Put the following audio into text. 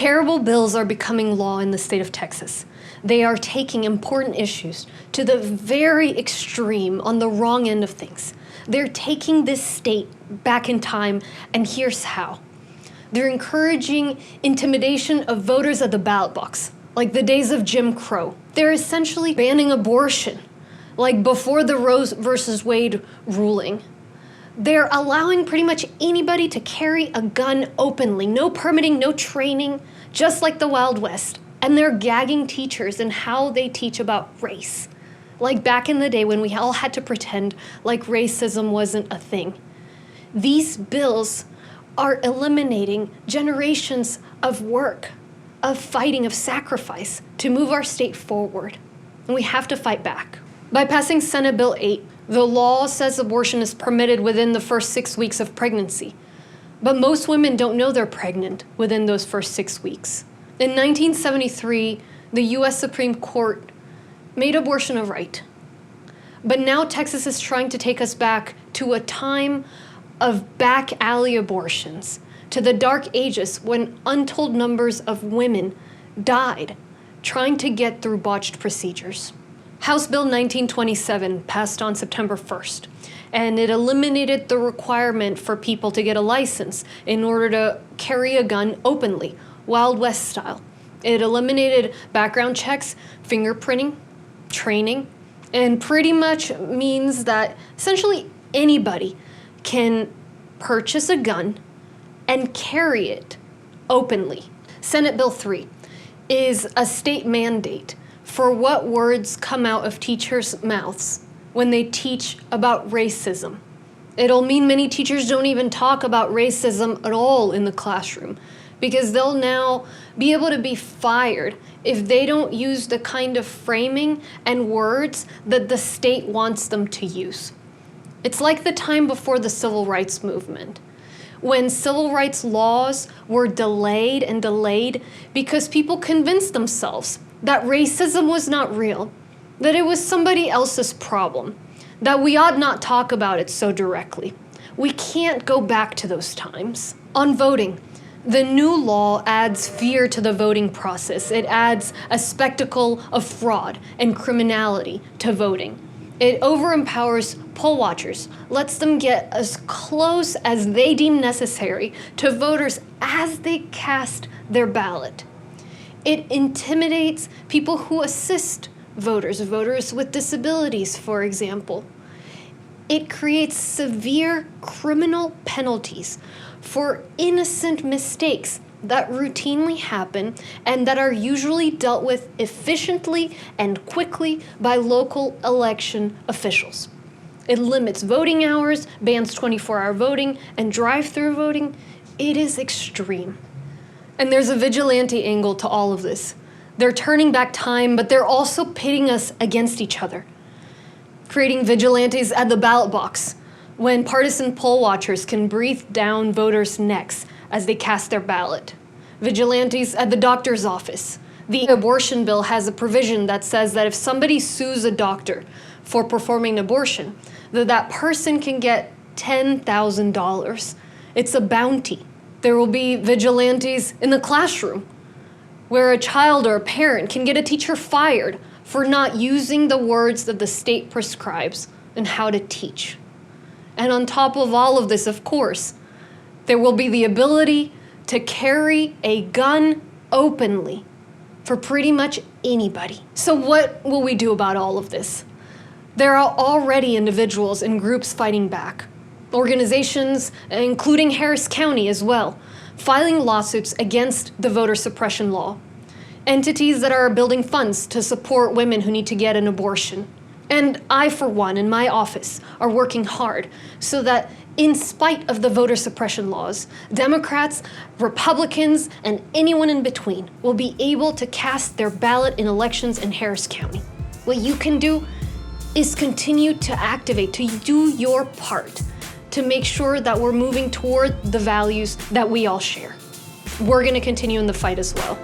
Terrible bills are becoming law in the state of Texas. They are taking important issues to the very extreme on the wrong end of things. They're taking this state back in time, and here's how. They're encouraging intimidation of voters at the ballot box, like the days of Jim Crow. They're essentially banning abortion, like before the Roe versus Wade ruling. They're allowing pretty much anybody to carry a gun openly, no permitting, no training, just like the Wild West. And they're gagging teachers in how they teach about race, like back in the day when we all had to pretend like racism wasn't a thing. These bills are eliminating generations of work, of fighting, of sacrifice to move our state forward. And we have to fight back. By passing Senate Bill 8, the law says abortion is permitted within the first 6 weeks of pregnancy. But most women don't know they're pregnant within those first 6 weeks. In 1973, the U.S. Supreme Court made abortion a right. But now Texas is trying to take us back to a time of back alley abortions, to the dark ages when untold numbers of women died trying to get through botched procedures. House Bill 1927 passed on September 1st, and it eliminated the requirement for people to get a license in order to carry a gun openly, Wild West style. It eliminated background checks, fingerprinting, training, and pretty much means that essentially anybody can purchase a gun and carry it openly. Senate Bill 3 is a state mandate for what words come out of teachers' mouths when they teach about racism. It'll mean many teachers don't even talk about racism at all in the classroom because they'll now be able to be fired if they don't use the kind of framing and words that the state wants them to use. It's like the time before the civil rights movement, when civil rights laws were delayed and delayed because people convinced themselves that racism was not real, that it was somebody else's problem, that we ought not talk about it so directly. We can't go back to those times. On voting, the new law adds fear to the voting process. It adds a spectacle of fraud and criminality to voting. It overempowers poll watchers, lets them get as close as they deem necessary to voters as they cast their ballot. It intimidates people who assist voters with disabilities, for example. It creates severe criminal penalties for innocent mistakes that routinely happen and that are usually dealt with efficiently and quickly by local election officials. It limits voting hours, bans 24-hour voting, and drive-through voting. It is extreme. And there's a vigilante angle to all of this. They're turning back time, but they're also pitting us against each other, creating vigilantes at the ballot box when partisan poll watchers can breathe down voters' necks as they cast their ballot. Vigilantes at the doctor's office. The abortion bill has a provision that says that if somebody sues a doctor for performing an abortion, that person can get $10,000. It's a bounty. There will be vigilantes in the classroom where a child or a parent can get a teacher fired for not using the words that the state prescribes and how to teach. And on top of all of this, of course, there will be the ability to carry a gun openly for pretty much anybody. So what will we do about all of this? There are already individuals and groups fighting back. Organizations, including Harris County as well, filing lawsuits against the voter suppression law. Entities that are building funds to support women who need to get an abortion. And I, for one, in my office, are working hard so that in spite of the voter suppression laws, Democrats, Republicans, and anyone in between will be able to cast their ballot in elections in Harris County. What you can do is continue to activate, to do your part, to make sure that we're moving toward the values that we all share. We're going to continue in the fight as well.